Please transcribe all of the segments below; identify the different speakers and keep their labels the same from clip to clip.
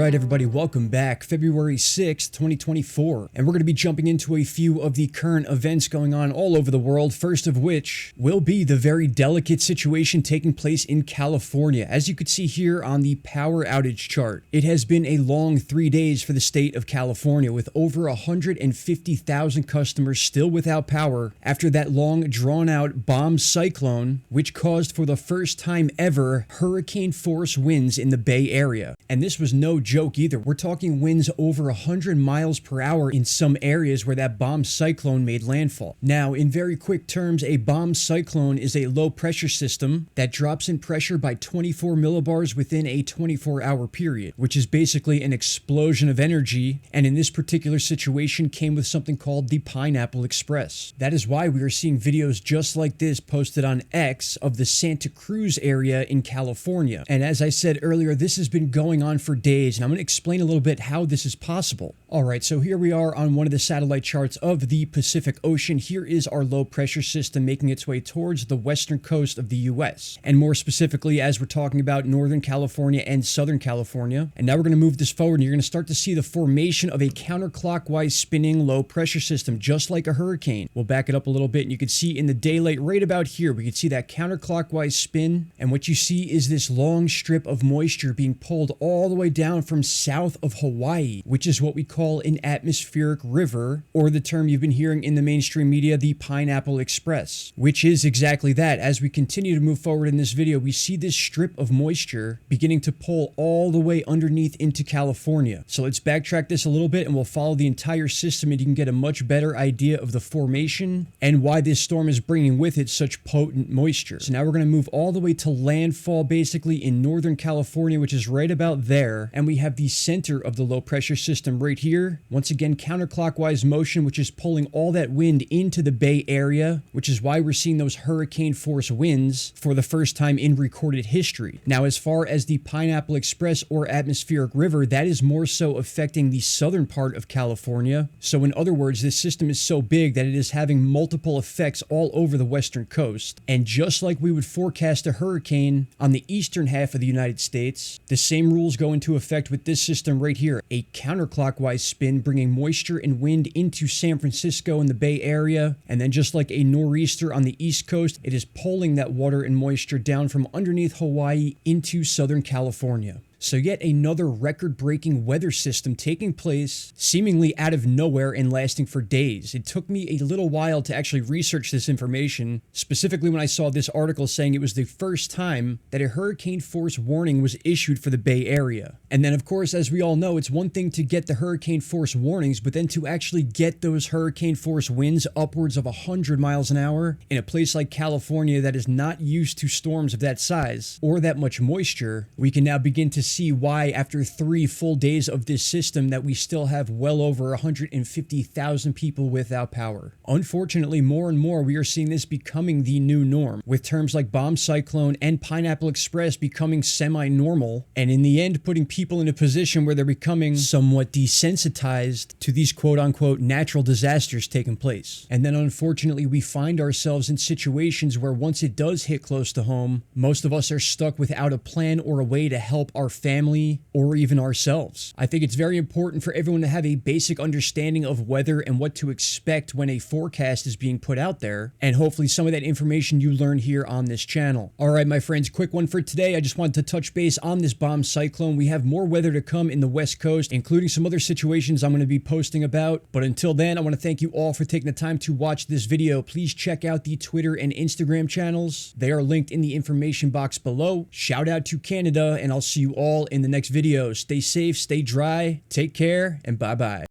Speaker 1: Alright everybody, welcome back. February 6th, 2024. And we're going to be jumping into a few of the current events going on all over the world, first of which will be the very delicate situation taking place in California. As you could see here on the power outage chart, it has been a long 3 days for the state of California, with over 150,000 customers still without power after that long drawn-out bomb cyclone, which caused for the first time ever hurricane force winds in the Bay Area. And this was no joke either. We're talking winds over 100 miles per hour in some areas where that bomb cyclone made landfall. Now, in very quick terms, a bomb cyclone is a low pressure system that drops in pressure by 24 millibars within a 24-hour period, which is basically an explosion of energy, and in this particular situation came with something called the Pineapple Express. That is why we are seeing videos just like this posted on X of the Santa Cruz area in California. And as I said earlier, this has been going on for days, and I'm going to explain a little bit how this is possible. Alright, so here we are on one of the satellite charts of the Pacific Ocean. Here is our low pressure system making its way towards the western coast of the US, and more specifically as we're talking about Northern California and Southern California. And now we're going to move this forward, and you're going to start to see the formation of a counterclockwise spinning low pressure system, just like a hurricane. We'll back it up a little bit, and you can see in the daylight right about here, we can see that counterclockwise spin, and what you see is this long strip of moisture being pulled all the way down from south of Hawaii, which is what we call an atmospheric river, or the term you've been hearing in the mainstream media, the Pineapple Express, which is exactly that. As we continue to move forward in this video, we see this strip of moisture beginning to pull all the way underneath into California. So let's backtrack this a little bit and we'll follow the entire system, and you can get a much better idea of the formation and why this storm is bringing with it such potent moisture. So now we're going to move all the way to landfall basically in Northern California, which is right about there, and we have the center of the low pressure system right here. Once again, counterclockwise motion, which is pulling all that wind into the Bay Area, which is why we're seeing those hurricane force winds for the first time in recorded history. Now, as far as the Pineapple Express or atmospheric river, that is more so affecting the southern part of California. So in other words, this system is so big that it is having multiple effects all over the western coast. And just like we would forecast a hurricane on the eastern half of the United States, the same rules go into effect with this system right here. A counterclockwise spin bringing moisture and wind into San Francisco and the Bay Area, and then just like a nor'easter on the east coast, it is pulling that water and moisture down from underneath Hawaii into Southern California. So yet another record-breaking weather system taking place seemingly out of nowhere and lasting for days. It took me a little while to actually research this information, specifically when I saw this article saying it was the first time that a hurricane force warning was issued for the Bay Area. And then of course, as we all know, it's one thing to get the hurricane force warnings, but then to actually get those hurricane force winds upwards of 100 miles an hour in a place like California that is not used to storms of that size or that much moisture, we can now begin to see why after 3 full days of this system that we still have well over 150,000 people without power. Unfortunately, more and more we are seeing this becoming the new norm, with terms like bomb cyclone and Pineapple Express becoming semi-normal, and in the end putting people in a position where they're becoming somewhat desensitized to these quote-unquote natural disasters taking place. And then unfortunately we find ourselves in situations where once it does hit close to home, most of us are stuck without a plan or a way to help our family or even ourselves. I think it's very important for everyone to have a basic understanding of weather and what to expect when a forecast is being put out there, and hopefully some of that information you learn here on this channel. Alright my friends, quick one for today. I just wanted to touch base on this bomb cyclone. We have more weather to come in the West Coast, including some other situations I'm going to be posting about. But until then, I want to thank you all for taking the time to watch this video. Please check out the Twitter and Instagram channels. They are linked in the information box below. Shout out to Canada, and I'll see you all in the next video. Stay safe, stay dry, take care, and bye-bye.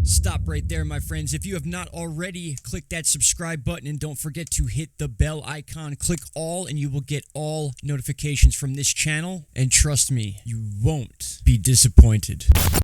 Speaker 1: Stop right there, my friends. If you have not already, click that subscribe button, and don't forget to hit the bell icon. Click all and you will get all notifications from this channel. And trust me, you won't be disappointed.